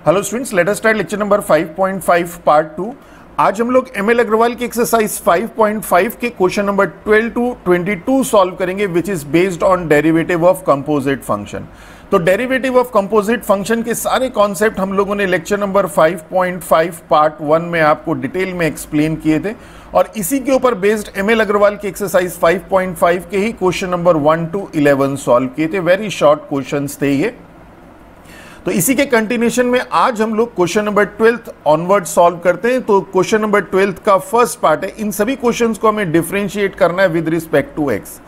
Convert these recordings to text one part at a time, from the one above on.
Hello students, let us start lecture number 5.5 part 2। आज हम लोग एमएल अग्रवाल की एक्सरसाइज 5.5 के क्वेश्चन नंबर 12 टू 22 सॉल्व करेंगे, which is based on derivative of composite function. तो derivative of composite function के सारे कॉन्सेप्ट हम लोगों ने लेक्चर नंबर 5.5 पार्ट 1 में आपको डिटेल में एक्सप्लेन किए थे, और इसी के ऊपर बेस्ड एमएल अग्रवाल की एक्सरसाइज 5.5 के ही क्वेश्चन नंबर 1 टू 11 सॉल्व किए थे। वेरी शॉर्ट क्वेश्चंस थे ये। तो इसी के कंटिन्यूशन में आज हम लोग क्वेश्चन नंबर 12 ऑनवर्ड सॉल्व करते हैं। तो क्वेश्चन नंबर 12 का फर्स्ट पार्ट है, इन सभी क्वेश्चंस को हमें डिफरेंशिएट करना है विद रिस्पेक्ट टू एक्स।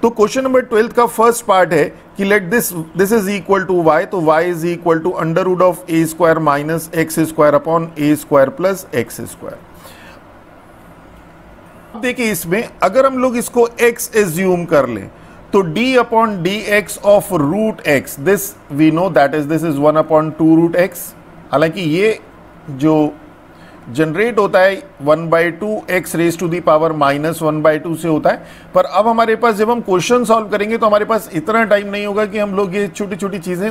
तो क्वेश्चन नंबर 12 का फर्स्ट पार्ट है कि let this is equal to y, तो y is equal to under root of a square minus x square upon a square plus x square. देखिए, इसमें अगर हम लोग इसको x एज्यूम कर लें तो d upon d x of root x, this we know that is this is 1 upon 2 root x. हालांकि ये जो जनरेट होता है 1/2 x raise to the power minus 1/2 से होता है, पर अब हमारे पास जब हम क्वेश्चन सॉल्व करेंगे तो हमारे पास इतना टाइम नहीं होगा कि हम लोग ये छोटी छोटी चीजें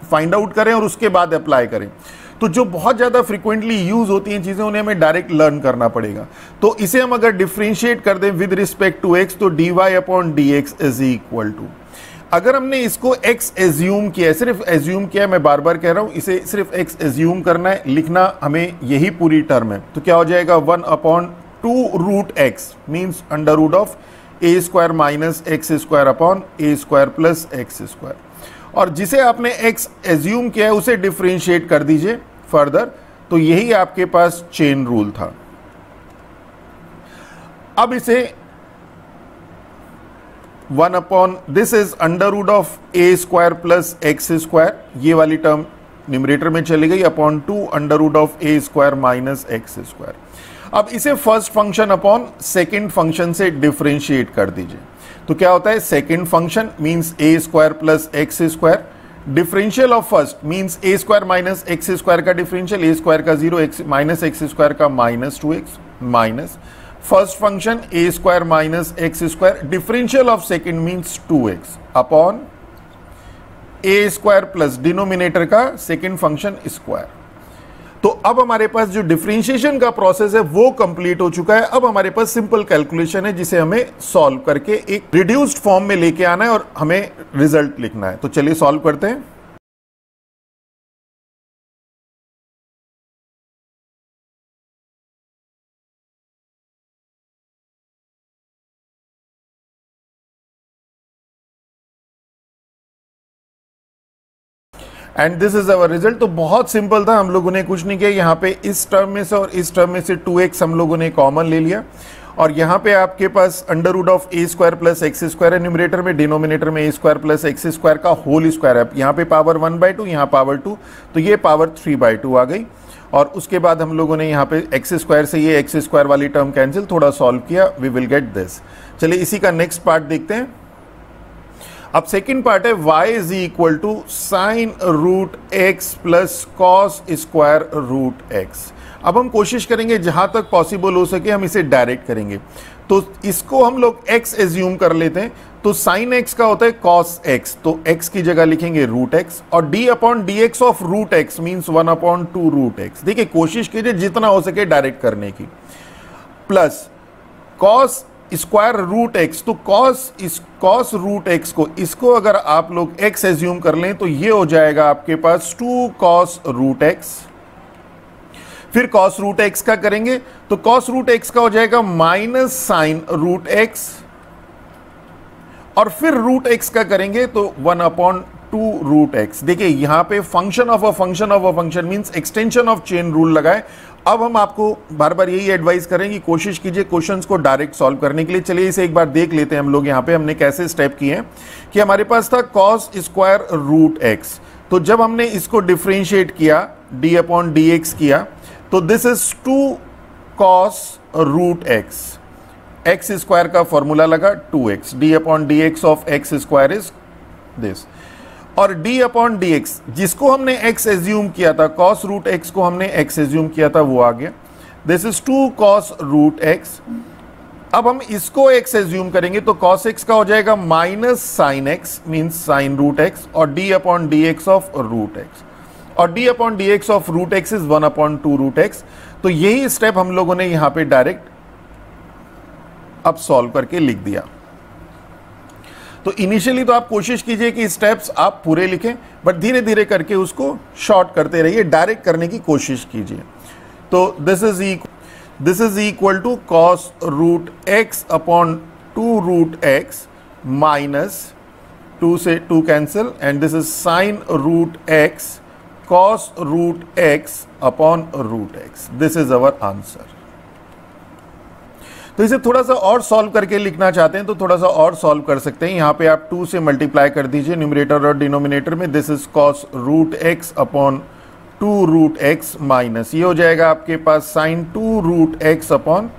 फाइंड आउट करें और उसके बाद अप्लाई करें। तो जो बहुत ज्यादा फ्रीक्वेंटली यूज होती हैं चीजें, उन्हें हमें डायरेक्ट लर्न करना पड़ेगा। तो इसे हम अगर डिफरेंशिएट कर दें विद रिस्पेक्ट टू एक्स, तो d y upon d x is equal to, अगर हमने इसको x एज्यूम किया है, सिर्फ एज्यूम किया है, मैं बार बार कह रहा हूं इसे सिर्फ x एज्यूम करना है, लिखना हमें यही पूरी टर्म है। तो क्या हो जाएगा 1 upon 2 root x means under root of a square minus x square upon a square plus x square. और जिसे आपने x एज्यूम किया है उसे डिफरेंशिएट कर दीजिए फर्दर, तो यही आपके पास चेन रूल था। अब इसे 1 upon this is under root of a square plus x square, ये वाली टर्म न्यूमरेटर में चली गई, upon 2 under root of a square minus x square. अब इसे first function upon second function से डिफरेंशिएट कर दीजिए। तो क्या होता है, second function means a square plus x square, differential of first means a square minus x square का डिफरेंशियल, ए स्क्वायर का 0 एक्स माइनस एक्स स्क्वायर का minus 2x minus first function A square minus x square, differential of second means 2x upon a square plus denominator का second function square. तो अब हमारे पास जो differentiation का process है वो कंप्लीट हो चुका है। अब हमारे पास सिंपल कैलकुलेशन है जिसे हमें सॉल्व करके एक रिड्यूस्ड फॉर्म में लेके आना है और हमें रिजल्ट लिखना है। तो चलिए सॉल्व करते हैं। And this is our result. तो बहुत सिंपल था, हम लोगों ने कुछ नहीं किया, यहाँ पे इस टर्म में से और इस टर्म में से 2x हम लोगों ने कॉमन ले लिया, और यहाँ पे आपके पास under root of a square plus x square है न्यूमरेटर में, डिनोमिनेटर में a square plus x square का होल स्क्वायर है। यहाँ पे पावर 1/2, यहाँ पावर 2, तो ये पावर 3/2 आ गई। और उसके बाद हम लोगों ने यहाँ पे एक्स स्क्वायर से ये एक्स स्क्वायर वाली टर्म कैंसिल, थोड़ा सॉल्व किया, वी विल गेट दिस। चलिए इसी का नेक्स्ट पार्ट देखते हैं। अब सेकेंड पार्ट है y is equal to sine root x plus cos square root x. अब हम कोशिश करेंगे जहां तक पॉसिबल हो सके हम इसे डायरेक्ट करेंगे। तो इसको हम लोग x एज्यूम कर लेते हैं, तो साइन x का होता है कॉस x, तो x की जगह लिखेंगे रूट x, और d upon d x of root x means 1 upon 2 root x. देखिए कोशिश कीजिए जितना हो सके डायरेक्ट करने की, plus cos square root x, तो कॉस रूट एक्स को, इसको अगर आप लोग x एज्यूम कर लें तो ये हो जाएगा आपके पास 2 कॉस रूट एक्स। फिर कॉस रूट एक्स का करेंगे तो कॉस रूट एक्स का हो जाएगा माइनस साइन रूट एक्स, और फिर रूट एक्स का करेंगे तो 1 अपॉन 2 रूट एक्स। देखिए यहां पे function of a function of a function means extension of chain rule लगाए। अब हम आपको बार बार यही एडवाइस करें कि कोशिश कीजिए क्वेश्चंस को डायरेक्ट सॉल्व करने के लिए। चलिए इसे एक बार देख लेते हैं हम लोग। यहाँ पे हमने कैसे स्टेप किए हैं कि हमारे पास था कॉस स्क्वायर रूट एक्स, तो जब हमने इसको डिफरेंशिएट किया डी अपॉन डी एक्स किया, तो this is 2 cos root x, x square का फॉर्मूला लगा 2x, डी upon d x of x square is this, और d अपॉन डी एक्स जिसको हमने x एज्यूम किया था, cos रूट x को हमने x एज्यूम किया था, वो आ गया, this is 2 cos root x। अब हम इसको x एज्यूम करेंगे तो cos x का हो जाएगा minus sine x means sine root x, और d upon d x of root x। और d upon d x of root x is 1/2 root x. तो यही स्टेप हम लोगों ने यहां पे डायरेक्ट अब सॉल्व करके लिख दिया। तो इनिशियली तो आप कोशिश कीजिए कि स्टेप्स आप पूरे लिखें, बट धीरे धीरे करके उसको शॉर्ट करते रहिए, डायरेक्ट करने की कोशिश कीजिए। तो this is equal to cos root x upon 2 root x minus 2 से 2 cancel, and this is sine root x cos root x upon root x. This is our answer. तो इसे थोड़ा सा और सॉल्व करके लिखना चाहते हैं तो थोड़ा सा और सॉल्व कर सकते हैं। यहां पे आप 2 से मल्टीप्लाई कर दीजिए न्यूमरेटर और डिनोमिनेटर में। This is cos root x upon 2 root x minus, ये हो जाएगा आपके पास sine 2 root x upon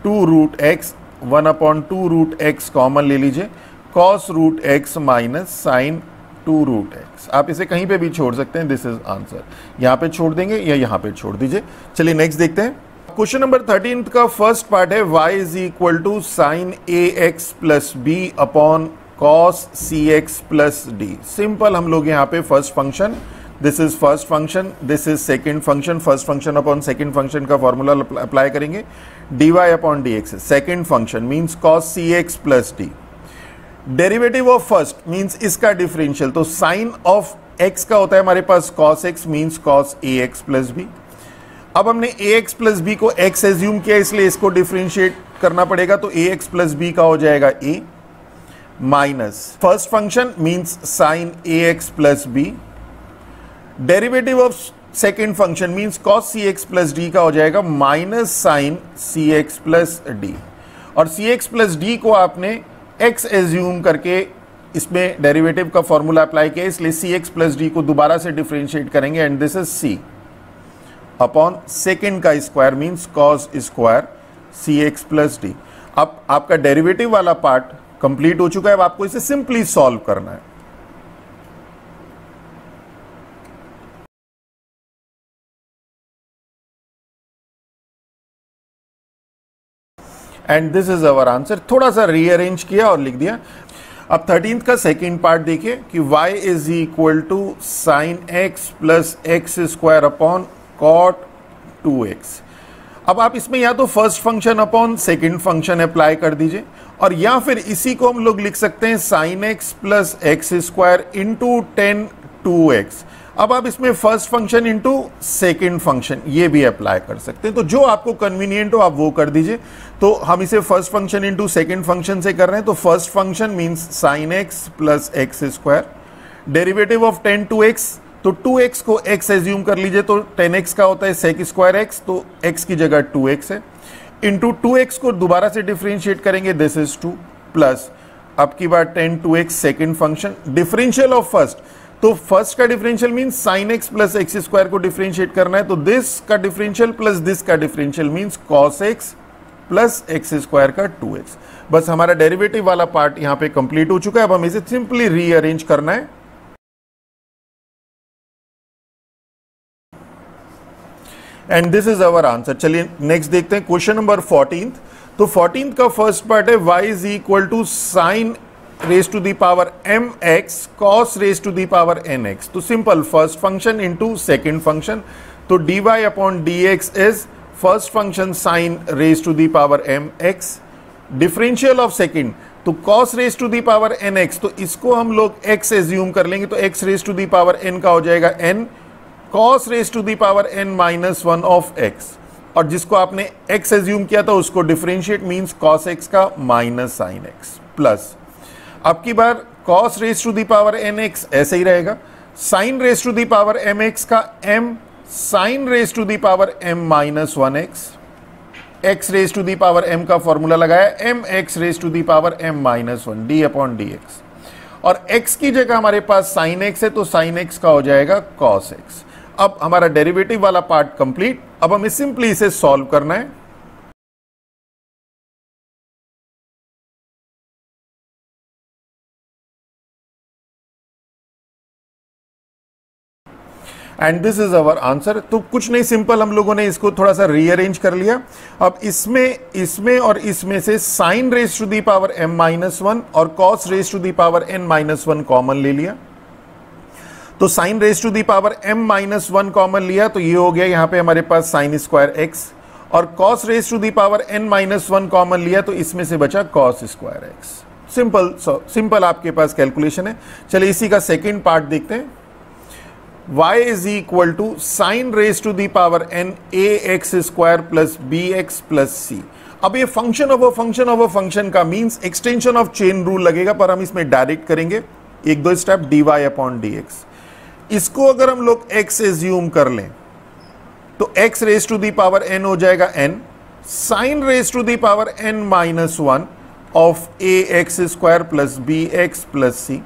2 root x, 1/2 root x common ले लीजिए, cos root x minus sine 2 root x. आप इसे कहीं पे भी छोड़ सकते हैं। This is answer. यहां पे छोड़ देंगे या यहां पे छोड़ दीजिए। चलिए नेक्स्ट देखते हैं। क्वेश्चन नंबर 13 का फर्स्ट पार्ट है y is equal to sine a x plus b upon cos c x plus d. Simple हम लोग यहाँ पे first function, this is first function, this is second function, first function upon second function का formula apply करेंगे। D y upon d x, second function means cos c x plus d. Derivative of first means इसका differential, तो sine of x का होता है हमारे पास cos x means cos A x plus B. अब हमने ए x plus B को x assume किया, इसलिए इसको डिफरेंशिएट करना पड़ेगा, तो ए एक्स प्लस बी का हो जाएगा a minus first function means sine a x plus b. Derivative of second function means cos c x plus d का हो जाएगा minus sine c x plus d. और सी एक्स प्लस डी को आपने x assume करके इसमें derivative का formula apply किया, इसलिए सी एक्स प्लस डी को दोबारा से डिफरेंशिएट करेंगे, and this is c upon second का square means cos square c x plus d. अब आपका डेरिवेटिव वाला पार्ट कंप्लीट हो चुका है। अब आपको इसे सिंपली सॉल्व करना है। And this is our answer. थोड़ा सा रीअरेंज किया और लिख दिया। अब 13th का सेकेंड पार्ट देखिए कि y is equal to sine x plus x square upon cot 2x। अब आप इसमें या तो first function upon second function apply कर दीजिए, और या फिर इसी को हम लोग लिख सकते हैं sign x plus x square into 10 2x। अब आप इसमें first function into second function ये भी अप्लाई कर सकते हैं। तो जो आपको कन्वीनियंट हो आप वो कर दीजिए। तो हम इसे first function into second function से कर रहे हैं, तो first function means sine x plus x square, derivative of 10 2x, तो 2x को x एज्यूम कर लीजिए, तो 10x का होता है सेक स्क्वायर x, तो x की जगह 2x है, इंटू 2x को दोबारा से डिफरेंशिएट करेंगे, दिस इज 2 प्लस अब की बार 10 2x second function, differential of first, तो फर्स्ट का differential means sine x plus x square को डिफरेंशिएट करना है, तो दिस का डिफरेंशियल प्लस दिस का differential means cos x plus x square का 2x। बस हमारा डेरिवेटिव वाला पार्ट यहां पे कंप्लीट हो चुका है। अब हमें इसे सिंपली रीअरेंज करना है। And this is our answer. चलिए नेक्स्ट देखते हैं क्वेश्चन नंबर 14th। तो 14th का फर्स्ट पार्ट है y is equal to sine raise to the power m x cos raise to the power n x. तो simple first function into second function, तो d y upon d x is first function sine raise to the power m x, differential of second, तो cos raise to the power n x, तो इसको हम लोग x assume कर लेंगे, तो x raise to the power n का हो जाएगा n cos raise to the power n minus 1 of x, और जिसको आपने x एज्यूम किया था उसको डिफरेंशिएट मीन्स कॉस x का माइनस साइन x प्लस अब की बार cos raise to the power nx ऐसे ही रहेगा, sine raise to the power mx का m sine raise to the power m minus 1x, x raise to the power m का formula लगाया m x raise to the power m minus 1 d upon dx, और x की जगह हमारे पास sign x है, तो साइन x का हो जाएगा कॉस x। अब हमारा डेरिवेटिव वाला पार्ट कंप्लीट। अब हमें सिंपली इसे सॉल्व करना है। And this is our answer. तो कुछ नहीं, सिंपल हम लोगों ने इसको थोड़ा सा रीअरेंज कर लिया। अब इसमें और इसमें से sine raise to the power m minus 1 और cos raise to the power n minus 1 common ले लिया। तो sine raise to the power m minus 1 common लिया तो ये हो गया यहां पे हमारे पास साइन स्क्वायर x, और cos raise to the power n minus 1 common लिया तो इसमें से बचा कॉस स्क्वायर x। सिंपल आपके पास कैलकुलेशन है। चलिए इसी का सेकेंड पार्ट देखते हैं। y is equal to sine raise to the power n ax square plus bx plus c। अब ये फंक्शन ऑफ अ फंक्शन का means extension of chain rule लगेगा, पर हम इसमें डायरेक्ट करेंगे एक दो स्टेप dy अपॉन dx। इसको अगर हम लोग x एज्यूम कर लें तो x raise to the power n हो जाएगा n sine raise to the power n minus 1 of ax square plus bx plus c।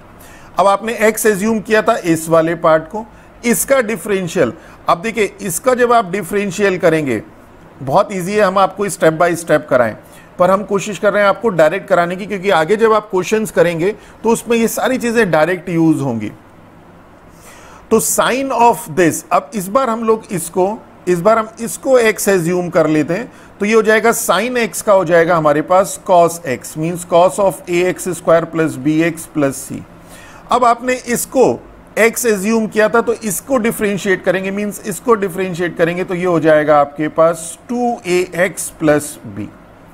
अब आपने x एज्यूम किया था इस वाले पार्ट को, इसका डिफरेंशियल, अब देखिए इसका जब आप डिफरेंशियल करेंगे बहुत इजी है, हम आपको स्टेप बाय स्टेप कराएं, पर हम कोशिश कर रहे हैं आपको डायरेक्ट कराने की, क्योंकि आगे जब आप क्वेश्चंस करेंगे तो उसमें ये सारी चीजें डायरेक्ट यूज होंगी। तो साइन ऑफ दिस, अब इस बार हम इसको x एज्यूम कर लेते हैं तो ये हो जाएगा साइन x का हो जाएगा हमारे पास cos x, means cos of ax square plus bx plus c। अब आपने इसको x एज्यूम किया था तो इसको डिफरेंशिएट करेंगे, मींस इसको डिफरेंशिएट करेंगे तो ये हो जाएगा आपके पास 2ax plus b,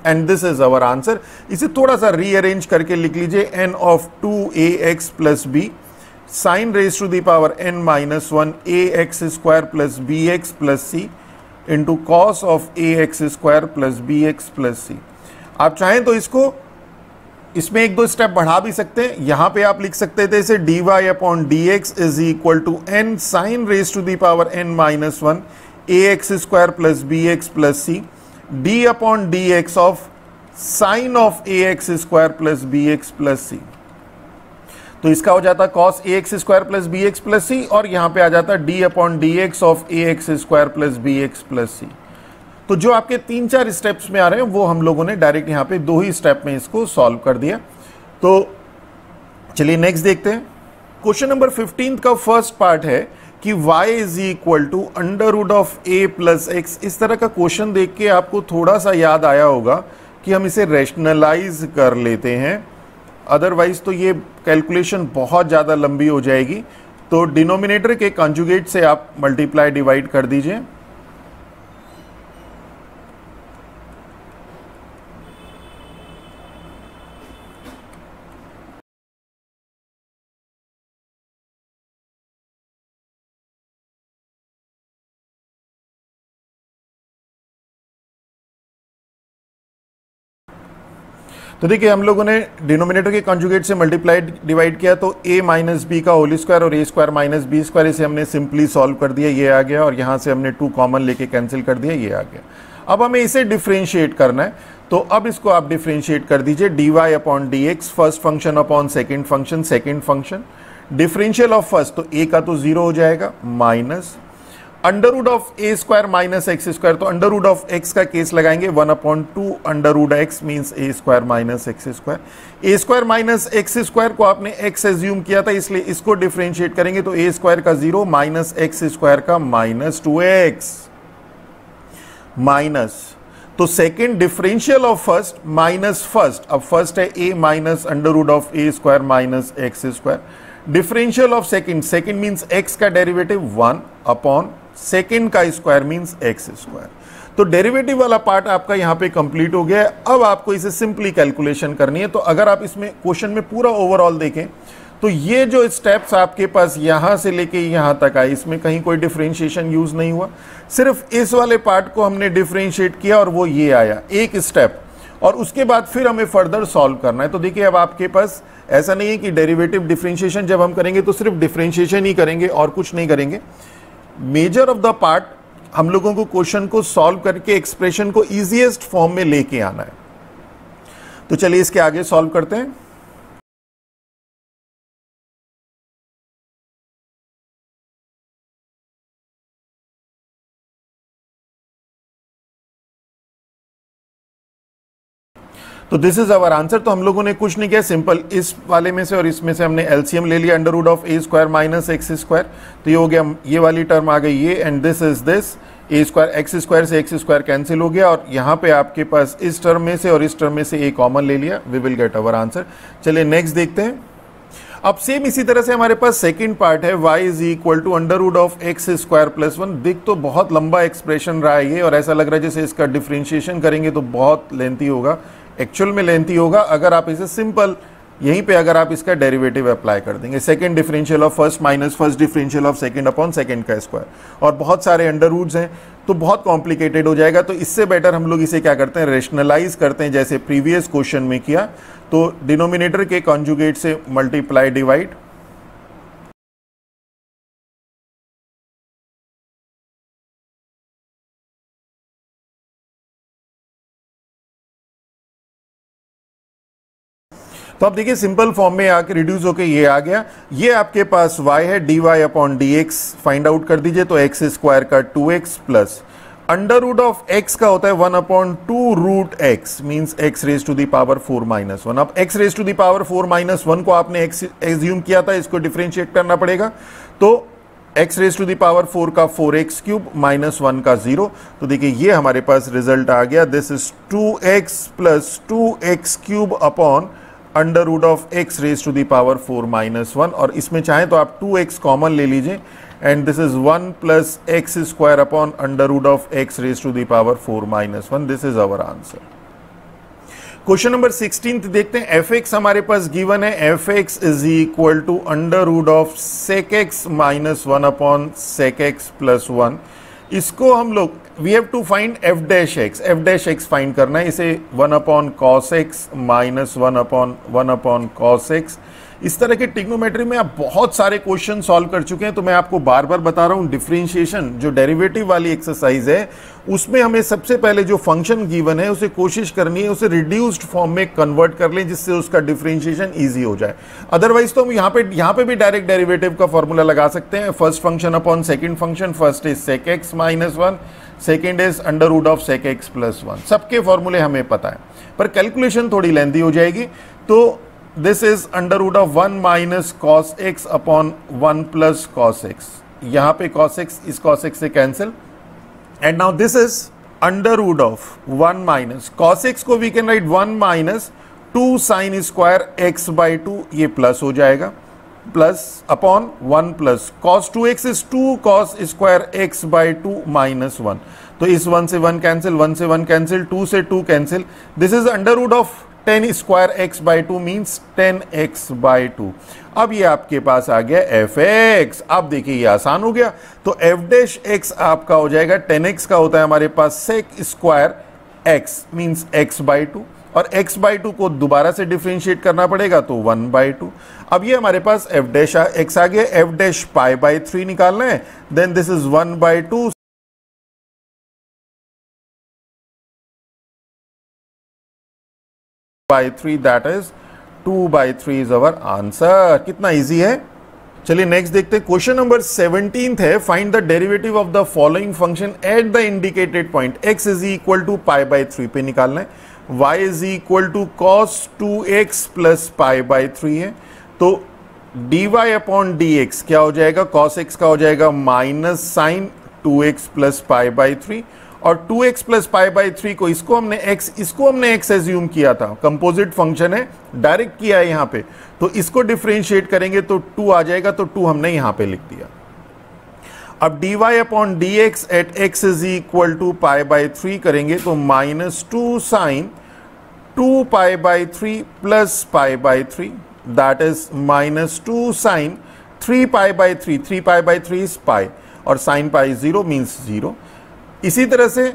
and this is our answer. इसे थोड़ा सा रीअरेंज करके लिख लीजिए n of 2ax plus b sine raise to the power n minus 1 ax square plus bx plus c into cos of ax square plus bx plus c। आप चाहें तो इसको इसमें एक दो स्टेप बढ़ा भी सकते हैं, यहां पे आप लिख सकते थे इसे dy upon dx is equal to n sine raise to the power n minus 1 ax square plus bx plus c d upon dx of sine of ax square plus bx plus c। तो इसका हो जाता cos ax square plus bx plus c, और यहां पे आ जाता d upon dx of ax square plus bx plus c। तो जो आपके 3-4 स्टेप्स में आ रहे हैं वो हम लोगों ने डायरेक्ट यहां पे 2 ही स्टेप में इसको सॉल्व कर दिया। तो चलिए नेक्स्ट देखते हैं। क्वेश्चन नंबर 15 का फर्स्ट पार्ट है कि y is equal to under root of a plus x. इस तरह का क्वेश्चन देख के आपको थोड़ा सा याद आया होगा कि हम इसे रैशनलाइज कर लेते हैं, अदरवाइज तो ये कैलकुलेशन बहुत ज़्यादा लंबी हो जाएगी। तो डिनोमिनेटर के कंजुगेट से आप मल्टीप्लाई डिवाइड कर दीजिए। तो देखिए हम लोगों ने डिनोमिनेटर के कॉन्जुगेट से मल्टीप्लाई डिवाइड किया तो a माइनस बी का होल स्क्वायर और a square minus b square, इसे हमने सिंपली सॉल्व कर दिया, ये आ गया, और यहाँ से हमने 2 कॉमन लेके कैंसिल कर दिया, ये आ गया। अब हमें इसे डिफरेंशिएट करना है, तो अब इसको आप डिफरेंशिएट कर दीजिए dy upon dx, first function upon second function, differential of first तो a का तो 0 हो जाएगा, minus under root of a square minus x square, तो अंडर रूट ऑफ एक्स का केस लगाएंगे 1/2 under root x means a square minus x square. A square minus x square को आपने एक्स एज्यूम किया था, इसलिए इसको डिफरेंशिएट करेंगे तो ए स्क्वायर का 0 माइनस एक्स स्क्वायर का माइनस 2x माइनस, तो second differential of first minus first, अब फर्स्ट है a minus under root of a square minus x square, differential of second means x का डेरिवेटिव 1 अपॉन सेकेंड का square means x square. तो derivative वाला part आपका यहां पे complete हो गया। अब आपको इसे सिंपली कैलकुलेशन करनी है। तो अगर आप इसमें क्वेश्चन में पूरा ओवरऑल देखें तो ये जो स्टेप्स आपके पास यहां से लेके यहां तक आए, इसमें कहीं कोई डिफरेंशिएशन यूज नहीं हुआ, सिर्फ इस वाले पार्ट को हमने डिफरेंशिएट किया और वो ये आया एक स्टेप, और उसके बाद फिर हमें फर्दर सॉल्व करना है। तो देखिए अब आपके पास ऐसा नहीं है कि डेरिवेटिव डिफरेंशिएशन जब हम करेंगे तो सिर्फ डिफरेंशिएशन ही करेंगे और कुछ नहीं करेंगे। मेजर ऑफ द पार्ट हम लोगों को क्वेश्चन को सॉल्व करके एक्सप्रेशन को इजीएस्ट फॉर्म में लेके आना है। तो चलिए इसके आगे सॉल्व करते हैं। तो दिस इज आवर आंसर। तो हम लोगों ने कुछ नहीं किया, सिंपल इस वाले में से और इसमें से हमने एलसीएम ले लिया, under root of a square minus x square, तो ये हो गया, ये वाली टर्म आ गई ये, and this is this, A square x square से एक्स स्क्वायर कैंसिल हो गया, और यहाँ पे आपके पास इस टर्म में से और इस टर्म में से ए कॉमन ले लिया, we will get our answer. चलिए नेक्स्ट देखते हैं। अब सेम इसी तरह से हमारे पास सेकंड पार्ट है y is equal to under root of x square plus 1। दिख तो बहुत लंबा एक्सप्रेशन रहा है ये, और ऐसा लग रहा है जैसे इसका डिफरेंशिएशन करेंगे तो बहुत लेंथी होगा, एक्चुअल में लेंथी होगा अगर आप इसे सिंपल यहीं पे अगर आप इसका डेरिवेटिव अप्लाई कर देंगे, second differential of first minus first differential of second upon second का स्क्वायर, और बहुत सारे अंडर रूट्स हैं तो बहुत कॉम्प्लिकेटेड हो जाएगा। तो इससे बेटर हम लोग इसे क्या करते हैं, रेशनलाइज करते हैं, जैसे प्रीवियस क्वेश्चन में किया। तो डिनोमिनेटर के कॉन्जुगेट से मल्टीप्लाई डिवाइड, तो आप देखिए सिंपल फॉर्म में आके रिड्यूस होके ये आ गया। ये आपके पास y है, dy upon dx find out कर दीजिए, तो x स्क्वायर का 2x plus under root of x का होता है 1 upon 2 root x, means x raise to the power 4 minus 1। अब x raise to the power 4 minus 1 को आपने x एज्यूम किया था, इसको डिफरेंशिएट करना पड़ेगा, तो x raise to the power 4 का 4x क्यूब माइनस 1 का 0। तो देखिए ये हमारे पास रिजल्ट आ गया, this is 2x plus 2x cube upon under root of x raise to the power 4 minus 1, और इसमें चाहें तो आप 2x कॉमन ले लीजिए, and this is 1 plus x square upon under root of x raise to the power 4 minus 1। This is our answer. Question number 16 देखते हैं। fx हमारे पास गिवन है, fx is equal to under root of sec x minus 1 upon sec x plus 1। इसको हम लोग we have to find f dash x find करना है, इसे 1 upon cos x minus 1 upon cos x। इस तरह के ट्रिग्नोमेट्री में आप बहुत सारे क्वेश्चन सॉल्व कर चुके हैं, तो मैं आपको बार बार बता रहा हूं, डिफरेंशिएशन जो डेरिवेटिव वाली एक्सरसाइज है उसमें हमें सबसे पहले जो फंक्शन गिवन है उसे कोशिश करनी है उसे रिड्यूस्ड फॉर्म में कन्वर्ट कर लें, जिससे उसका डिफरेंशिएशन इजी हो जाए। अदरवाइज तो हम यहाँ पे भी डायरेक्ट डेरिवेटिव का फॉर्मूला लगा सकते हैं, first function upon second function, first is sec x minus 1, second is under root of sec x plus 1। सबके फॉर्मूले हमें पता है, पर कैलकुलेशन थोड़ी लेंथी हो जाएगी। तो this is under root of 1 minus cos x upon 1 plus cos x, यहां पे cos x इस cos x से cancel, and now this is under root of 1 minus cos x को we can write 1 minus 2 sine square x by 2, ये plus हो जाएगा, plus upon 1 plus cos 2x is 2 cos square x by 2 minus 1। तो इस 1 से 1 cancel, 1 से 1 cancel, 2 से 2 cancel. This is under root of 10 square x by 2 means 10x by 2। अब ये आपके पास आ गया fx। अब देखिए ये आसान हो गया, तो f डैश x आपका हो जाएगा 10x का होता है हमारे पास sec square x means x by 2, और x बाई 2 को दोबारा से डिफरेंशिएट करना पड़ेगा, तो 1 बाई 2। अब ये हमारे पास f डैश x आ गया, f डैश पाई बाई 3 निकालना है, then this is 1 by 2 by 3, that is 2 by 3 is our answer। कितना इजी है। चलिए नेक्स्ट देखते हैं। क्वेश्चन नंबर 17 है, find the derivative of the following function at the indicated point. x is equal to pi by 3 पे निकालना है, y is equal to cos 2x plus pi by 3 है, तो dy अपॉन dx क्या हो जाएगा, cos x का हो जाएगा minus sine 2x plus pi by 3, और 2x प्लस पाई बाई 3 को इसको हमने x एज्यूम किया था, कंपोजिट फंक्शन है, डायरेक्ट किया है यहाँ पे, तो इसको डिफरेंशिएट करेंगे तो 2 आ जाएगा, तो 2 हमने यहाँ पे लिख दिया। अब dy upon dx at x is equal to pi by 3 करेंगे तो minus 2 sine 2 pi by 3 plus pi by 3, that is minus 2 sine 3 pi by 3, 3 pi by 3 is pi, और साइन पाई 0 मीन्स 0। इसी तरह से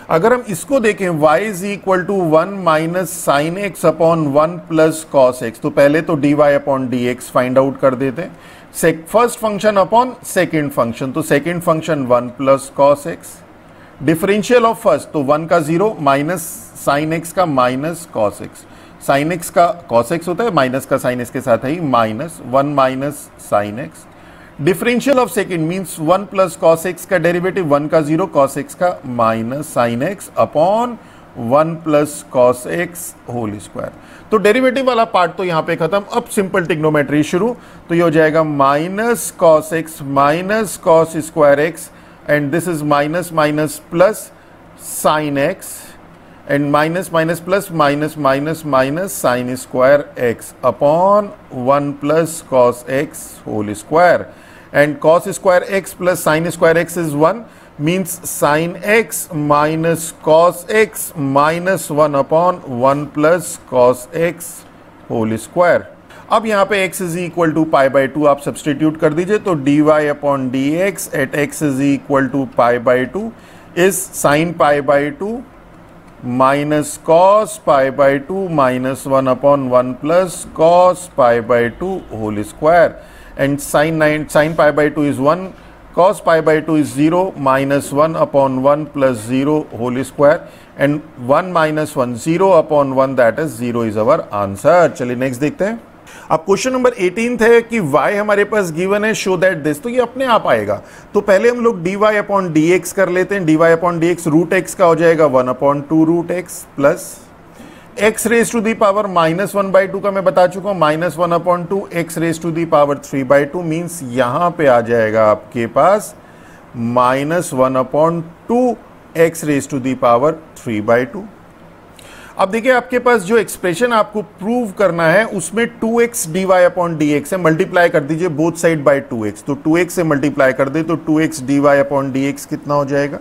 अगर हम इसको देखें, y is equal to 1 minus sine x upon 1 plus cos x, तो पहले तो dy upon dx find out कर देते हैं, first function upon second function, तो second function 1 plus cos x, differential of first, तो 1 का 0 माइनस साइन एक्स का minus cos x, sine x का कॉस एक्स होता है, माइनस का साइन इसके साथ है ही, minus 1 minus sine x, differential of second means 1 plus cos x का डेरिवेटिव 1 का 0 कॉस एक्स का minus sine x upon 1 plus cos x whole square. तो डेरिवेटिव वाला पार्ट तो यहां पे खत्म। अब सिंपल ट्रिग्नोमेट्री शुरू, तो ये हो जाएगा minus cos x minus cos square x, and this is minus minus plus sine x, and minus minus plus minus minus minus sine square x upon 1 plus cos x whole square, and cos square x plus sine square x is 1, means sine x minus cos x minus 1 upon 1 plus cos x whole square. अब यहाँ पे x is equal to pi by 2 आप substitute कर दीजिए, तो dy upon d x at x is equal to pi by 2 is sine pi by 2 minus cos pi by 2 minus 1 upon 1 plus cos pi by 2 whole square, and sine pi by 2 is 1, cos pi by 2 is 0, minus 1 upon 1 plus 0 whole square, and 1 minus 1 0 upon 1, that is 0 is our answer। चलिए next देखते हैं। अब question number 18 है कि y हमारे पास given है, show that this, तो ये अपने आप आएगा। तो पहले हम लोग dy अपॉन डी एक्स कर लेते हैं। dy upon d x root x का हो जाएगा 1 upon 2 root x plus x raise to the power minus 1 by 2 का मैं बता चुका हूं, minus 1 upon 2 x raise to the power 3 by 2, means यहां पे आ जाएगा आपके पास minus 1 upon 2 x raise to the power 3 by 2। अब देखिए आपके पास जो एक्सप्रेशन आपको प्रूव करना है उसमें 2x dy upon d x है, मल्टीप्लाई कर दीजिए बोथ साइड बाय 2x, तो 2x से मल्टीप्लाई कर दे तो 2x dy upon d x कितना हो जाएगा,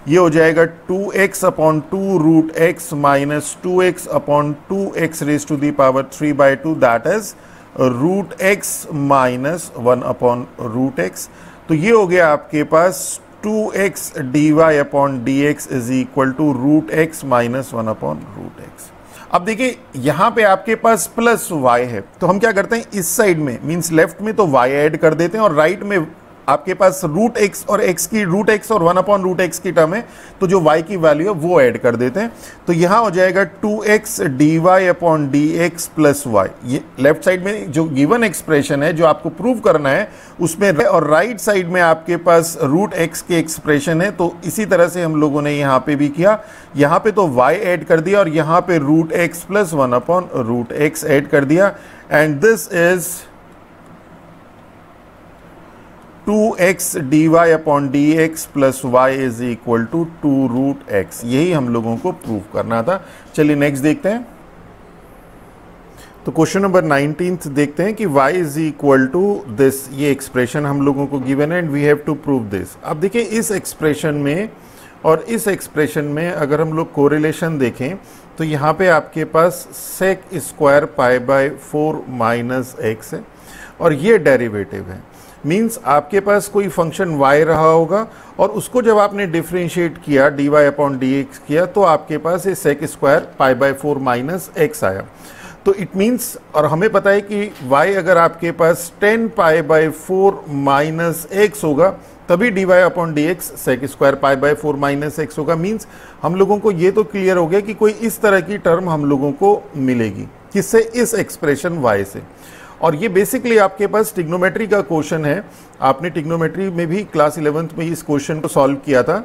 ये हो जाएगा 2x upon 2 root x minus 2x upon 2x raise to the power 3 by 2, that is root x minus 1 upon root x. तो ये हो गया आपके पास 2x dy upon d x is equal to root x minus 1 upon root x. अब देखिए यहां पे आपके पास प्लस y है, तो हम क्या करते हैं इस साइड में मींस लेफ्ट में तो y ऐड कर देते हैं, और राइट में आपके पास रूट एक्स और x की रूट एक्स और 1 अपॉन रूट एक्स की टर्म है, तो जो y की वैल्यू है वो ऐड कर देते हैं। तो यहां हो जाएगा 2x dy upon d x plus y. ये लेफ्ट साइड में जो गिवन एक्सप्रेशन है जो आपको प्रूव करना है उसमें, और राइट साइड में आपके पास रूट एक्स के एक्सप्रेशन है, तो इसी तरह से हम लोगों ने यहाँ पे भी किया। यहाँ पे तो y ऐड कर दिया और यहाँ पे root x plus 1 upon root x add कर दिया, and this is 2x dy upon d x plus y is equal to 2 root x. यही हम लोगों को प्रूव करना था। चलिए नेक्स्ट देखते हैं। तो क्वेश्चन नंबर 19 देखते हैं कि y is equal to this, ये एक्सप्रेशन हम लोगों को गिवन है and we have to prove this. अब देखिए इस एक्सप्रेशन में और इस एक्सप्रेशन में अगर हम लोग कोरिलेशन देखें तो यहाँ पे आपके पास sec square pi by 4 minus x है, और ये डेरिवेटिव है, मीन्स आपके पास कोई फंक्शन y रहा होगा और उसको जब आपने डिफ्रेंशिएट किया dy अपॉन डी एक्स किया तो आपके पास ये sec square pi by 4 minus x आया। तो इट मीन्स, और हमें पता है कि y अगर आपके पास 10 पाई बाय 4 माइनस एक्स होगा तभी dy upon d x sec square pi by 4 minus x होगा। मीन्स हम लोगों को ये तो क्लियर हो गया कि कोई इस तरह की टर्म हम लोगों को मिलेगी, किससे, इस एक्सप्रेशन y से। और ये बेसिकली आपके पास ट्रिग्नोमेट्री का क्वेश्चन है, आपने ट्रिग्नोमेट्री में भी क्लास 11th में इस क्वेश्चन को सॉल्व किया था।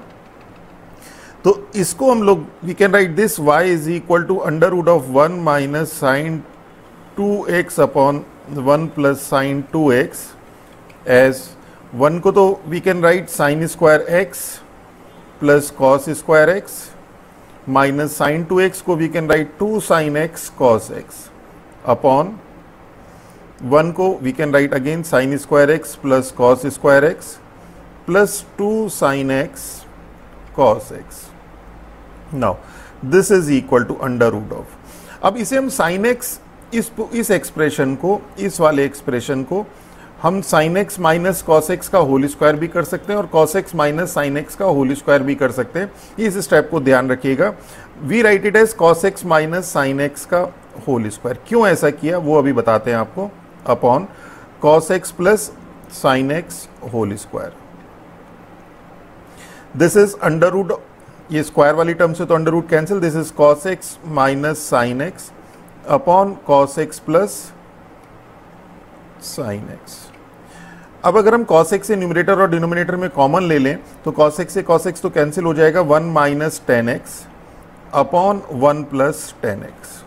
तो इसको हम लोग we can write this y is equal to under root of 1 minus sine 2x upon 1 plus sine 2x, as 1 को तो we can write sine square x plus cos square x, minus sine 2x को we can write 2 sine x cos x, upon 1 को we can write again sine square x plus cos square x plus 2 sine x cos x. Now this is equal to under root of, अब इसे हम sine x, इस expression को, इस वाले expression को हम sine x minus cos x का होल स्क्वायर भी कर सकते हैं और cos x minus sine x का होल स्क्वायर भी कर सकते हैं। इस स्टेप को ध्यान रखिएगा। We write it as cos x minus sine x का होल स्क्वायर। क्यों ऐसा किया वो अभी बताते हैं आपको, upon cos x plus sine x whole square. This is under root, ये स्क्वायर वाली टर्म से तो under root cancel, this is cos x minus sine x upon cos x plus sine x. अब अगर हम cos x से numerator और denominator में कॉमन ले लें तो cos x से cos x तो कैंसिल हो जाएगा, 1 minus tan x upon 1 plus tan x.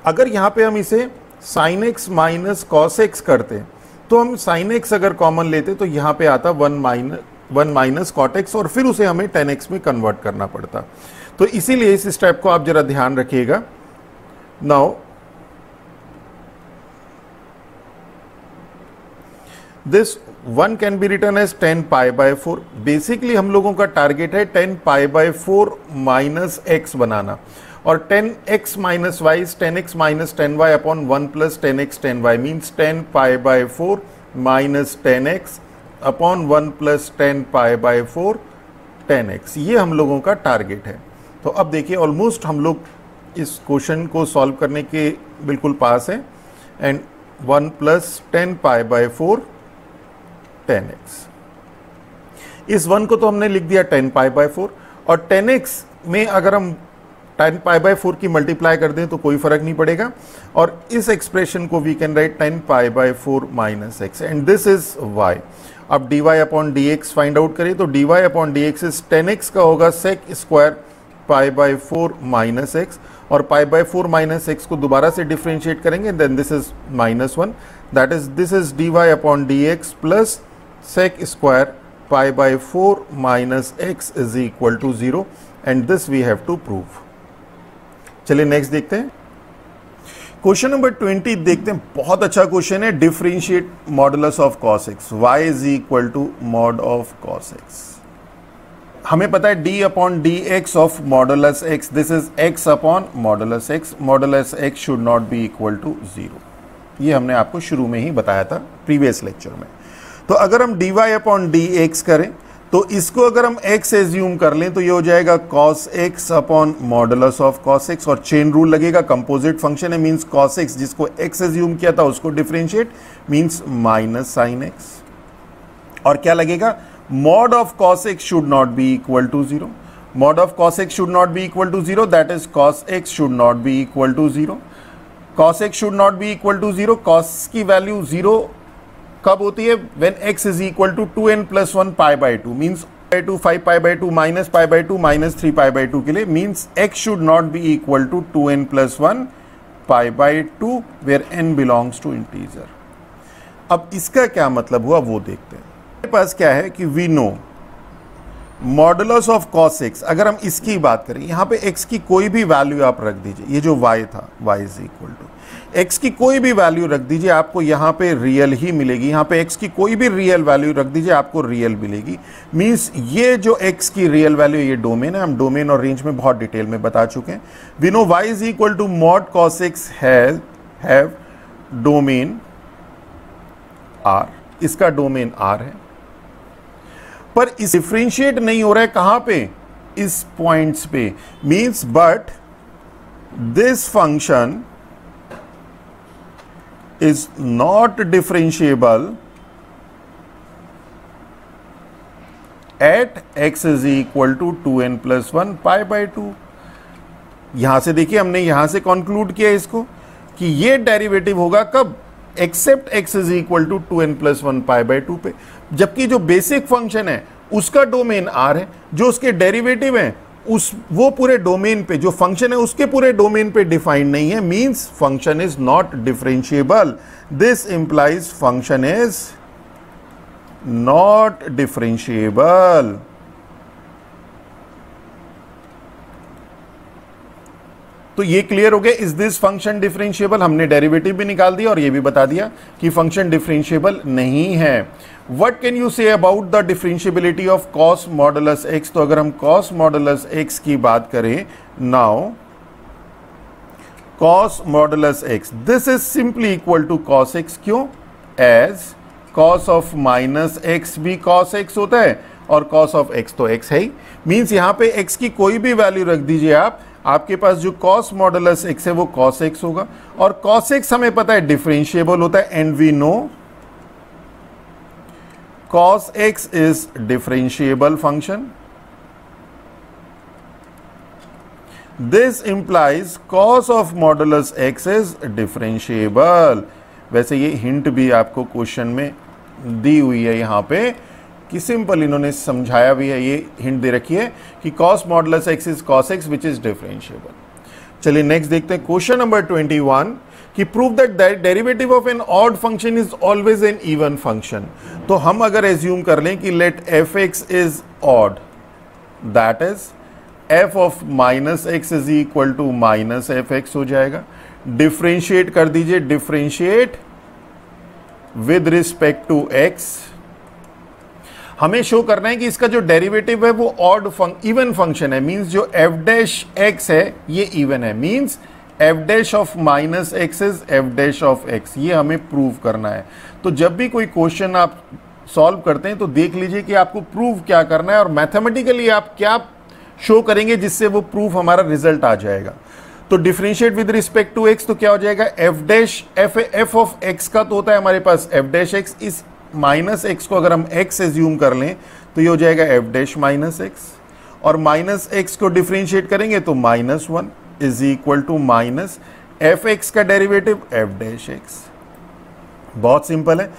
अगर यहां पे हम इसे sine x minus cos x करते तो हम साइन एक्स अगर कॉमन लेते तो यहाँ पे आता 1 माइनस कॉट एक्स और फिर उसे हमें 10x में कन्वर्ट करना पड़ता। तो इसीलिए इस स्टेप को आप जरा ध्यान रखिएगा। Now this 1 can be written as 10 pi by 4। Basically हम लोगों का टारगेट है 10 पाई बाय 4 माइनस एक्स बनाना, और 10x minus y is 10x minus 10y upon 1 plus 10x 10y means 10 pi by 4 minus 10x upon 1 plus 10 pi by 4 10x। ये हम लोगों का टारगेट है। तो अब देखिए ऑलमोस्ट हम लोग इस क्वेश्चन को सॉल्व करने के बिल्कुल पास है। And 1 plus 10 pi by 4 10x, इस 1 को तो हमने लिख दिया 10 पाई बाय 4, और 10x में अगर हम 10 पाई बाय 4 की मल्टीप्लाई कर दें तो कोई फर्क नहीं पड़ेगा, और इस एक्सप्रेशन को we can write 10 pi by 4 minus x, and this is y। अब dy upon dx find out करें तो dy upon dx is 10x का होगा sec square pi by 4 minus x, और पाई बाय 4 माइनस एक्स को दोबारा से डिफ्रेंशिएट करेंगे, then this is -1, that is this is dy upon dx plus sec square pi by 4 minus x is equal to 0, and this we have to prove. चलिए next देखते हैं। Question number 20 देखते हैं, बहुत अच्छा क्वेश्चन है। Differentiate modulus of cos x, y is equal to mod of cos x। हमें पता है d upon d x of modulus x, this is x upon modulus x, modulus x should not be equal to 0। ये हमने आपको शुरू में ही बताया था प्रीवियस लेक्चर में। तो अगर हम dy अपॉन डी एक्स करें तो इसको अगर हम x एज्यूम कर लें तो ये हो जाएगा cos x upon modulus of cos x, और चेन रूल लगेगा, कंपोजिट फंक्शन है मींस cos x जिसको x एज्यूम किया था उसको differentiate means minus sine x, और क्या लगेगा mod of cos x should not be equal to 0, mod of cos x should not be equal to 0, that is cos x should not be equal to 0, cos x should not be equal to 0, cos की value 0 कब होती है when x is equal to 2n plus 1 pi by 2 means 5 pi by 2 minus pi by 2 minus 3 pi by 2 के लिए means x should not be equal to 2n plus 1 pi by 2 where n belongs to integer। अब इसका क्या मतलब हुआ वो देखते हैं। हमारे पास क्या है कि we know modulus of cos x, अगर हम इसकी बात करें यहाँ पे x की कोई भी वैल्यू आप रख दीजिए, ये जो y था y is equal to x की कोई भी वैल्यू रख दीजिए आपको यहाँ पे रियल ही मिलेगी, यहाँ पे x की कोई भी रियल वैल्यू रख दीजिए आपको रियल मिलेगी, मींस ये जो x की रियल वैल्यू ये डोमेन है, हम डोमेन और रेंज में बहुत डिटेल में बता चुके हैं। We know y is equal to mod cos x have domain r, इसका डोमेन r है, पर इस डिफरेंशिएट नहीं हो रहा है कहां पे, इस पॉइंट्स पे, means but this function is not differentiable at x is equal to 2n plus 1 pi by 2। यहां से देखिए हमने यहां से कंक्लूड किया इसको कि ये डेरिवेटिव होगा कब, accept x is equal to 2n plus 1 pi by 2 पे, जबकि जो बेसिक फंक्शन है उसका डोमेन r है, जो उसके डेरिवेटिव है उस वो पूरे डोमेन पे, जो फंक्शन है उसके पूरे डोमेन पे डिफाइंड नहीं है, means function is not differentiable, this implies function is not differentiable. तो ये क्लियर हो गया, इज दिस फंक्शन डिफरेंशिएबल, हमने डेरिवेटिव भी निकाल दिया और ये भी बता दिया कि फंक्शन डिफरेंशिएबल नहीं है। What can you say about the differentiability of cos modulus x? तो अगर हम cos मॉडुलस x की बात करें, now cos modulus x, this is simply equal to cos x, क्यों, as cos of minus x भी cos x होता है और cos of x तो x है ही, मीन्स यहाँ पे x की कोई भी वैल्यू रख दीजिए आप, आपके पास जो cos मॉडुलस x है वो cos x होगा, और cos x हमें पता है डिफरेंशिएबल होता है, and we know cos x is differentiable function, this implies cos of modulus x is differentiable। वैसे ये हिंट भी आपको क्वेश्चन में दी हुई है यहाँ पे कि सिंपल इन्होंने समझाया भी है, ये हिंट दे रखी है कि cos modulus x is cos x which is differentiable। चलिए नेक्स्ट देखते हैं क्वेश्चन नंबर 21 कि prove that derivative of an odd function is always an even function. तो हम अगर एज्यूम कर लें कि let f x is odd, that is f of minus x is equal to minus f x हो जाएगा। Differentiate कर दीजिए, differentiate with respect to x. हमें शो करना है कि इसका जो डेरिवेटिव है वो ऑड इवन फंक्शन है, मींस जो एफ डैश एक्स है ये इवन है, means F dash of minus x is f dash of x. ये हमें प्रूव करना है। तो जब भी कोई क्वेश्चन आप सॉल्व करते हैं तो देख लीजिए कि आपको प्रूव क्या करना है और मैथमेटिकली आप क्या शो करेंगे जिससे वो प्रूफ हमारा रिजल्ट आ जाएगा। तो differentiate with respect to x, तो क्या हो जाएगा, f dash f of x का तो होता है हमारे पास एफ डैश एक्स, इस माइनस एक्स को अगर हम एक्स एज्यूम कर लें तो ये हो जाएगा एफ डैश माइनस एक्स, और माइनस एक्स को डिफरेंशिएट करेंगे तो minus one is equal to minus f x का डेरिवेटिव एफ डैश एक्स। बहुत सिंपल है।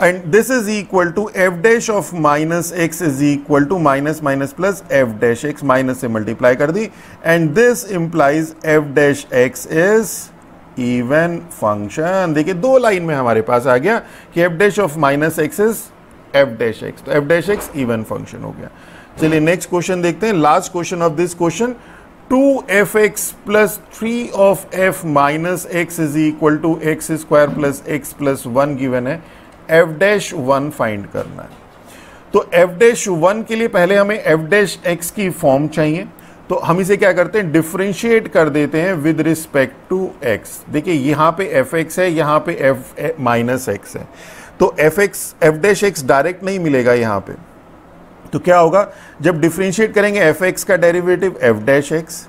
And this is equal to f dash of minus x is equal to minus minus plus f dash x, minus से multiply कर दी, and this implies f dash x is even function. देखिए दो line में हमारे पास आ गया कि f dash of minus x is f dash x, तो f dash x even function हो गया। चलिए नेक्स्ट क्वेश्चन देखते हैं, last question of this question. 2fx plus 3 of f minus x is equal to x square plus x plus 1 given है, f dash 1 find करना है। तो एफ डैश 1 के लिए पहले हमें एफ डैश एक्स की फॉर्म चाहिए, तो हम इसे क्या करते हैं, डिफरेंशिएट कर देते हैं विद रिस्पेक्ट टू एक्स। देखिए यहाँ पे एफ एक्स है, यहाँ पे एफ माइनस एक्स है, तो एफ डैश एक्स डायरेक्ट नहीं मिलेगा यहाँ पे। तो क्या होगा, जब डिफरेंशिएट करेंगे एफ एक्स का derivative f dash x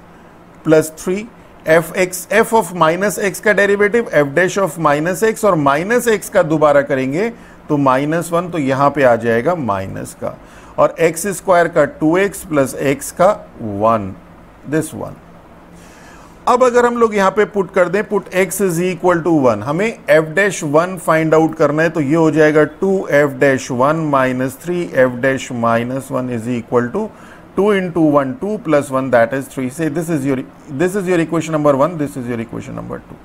plus 3 f of minus x का derivative f dash of minus x, और माइनस एक्स का दोबारा करेंगे तो माइनस 1, तो यहां पे आ जाएगा माइनस का, और एक्स स्क्वायर का 2x प्लस एक्स का 1, दिस 1। अब अगर हम लोग यहां पे पुट कर दें, put x is equal to 1, हमें एफ डैश 1 फाइंड आउट करना है, तो ये हो जाएगा 2f dash 1 minus 3f dash minus 1 is equal to 2 into 1 2 plus 1 that is 3। से this is your equation number 1, this is your equation number 2।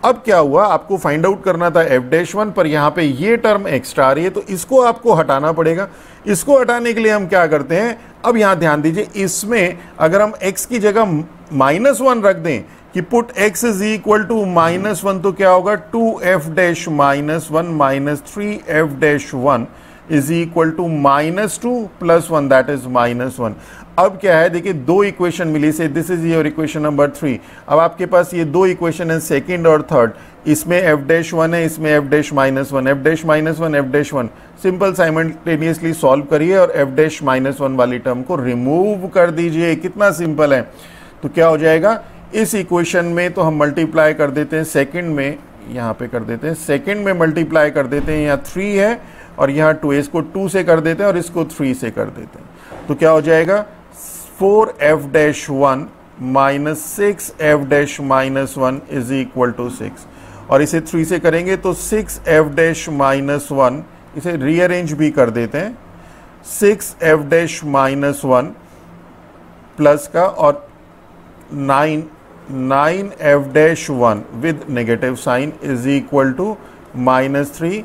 अब क्या हुआ, आपको फाइंड आउट करना था f डैश 1, पर यहाँ पे ये टर्म एक्स्ट्रा आ रही है, तो इसको आपको हटाना पड़ेगा। इसको हटाने के लिए हम क्या करते हैं, अब यहाँ ध्यान दीजिए, इसमें अगर हम x की जगह -1 रख दें कि put x is equal to -1, तो क्या होगा, 2f dash minus 1 minus 3f dash 1 is equal to -2 plus 1 that is -1। अब क्या है, देखिए दो इक्वेशन मिली से, this is your equation number 3। अब आपके पास ये दो इक्वेशन है, सेकंड और थर्ड, इसमें f डैश 1 है, इसमें f dash -1, f dash -1 f dash 1, simple simultaneously solve करिए और f डैश -1 वाली टर्म को रिमूव कर दीजिए। कितना सिंपल है। तो क्या हो जाएगा, इस इक्वेशन में तो हम मल्टीप्लाई कर देते हैं, सेकंड में यहाँ पे कर देते हैं, सेकंड में मल्टीप्लाई कर देते हैं, यहाँ 3 है और यहाँ 2, इसको 2 से कर देते हैं और इसको 3 से कर देते हैं। तो क्या हो जाएगा, 4f dash 1 minus 6f dash minus 1 is equal to 6, और इसे 3 से करेंगे तो 6f डैश माइनस 1, इसे रीअरेंज भी कर देते हैं, 6f डैश माइनस 1 प्लस का और 9f dash 1 with negative sign is equal to -3।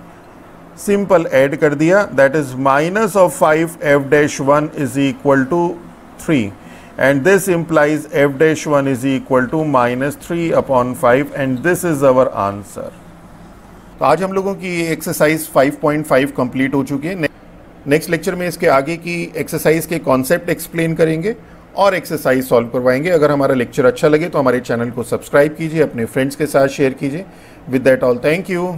Simple add कर दिया, that is minus of 5f dash 1 is equal to 3, and this implies f dash 1 is equal to -3/5, and this is our answer. तो आज हम लोगों की exercise 5.5 complete हो चुकी है। नेक्स्ट लेक्चर में इसके आगे की एक्सरसाइज के कॉन्सेप्ट एक्सप्लेन करेंगे और एक्सरसाइज सॉल्व करवाएंगे। अगर हमारा लेक्चर अच्छा लगे तो हमारे चैनल को सब्सक्राइब कीजिए, अपने फ्रेंड्स के साथ शेयर कीजिए। With that all, thank you.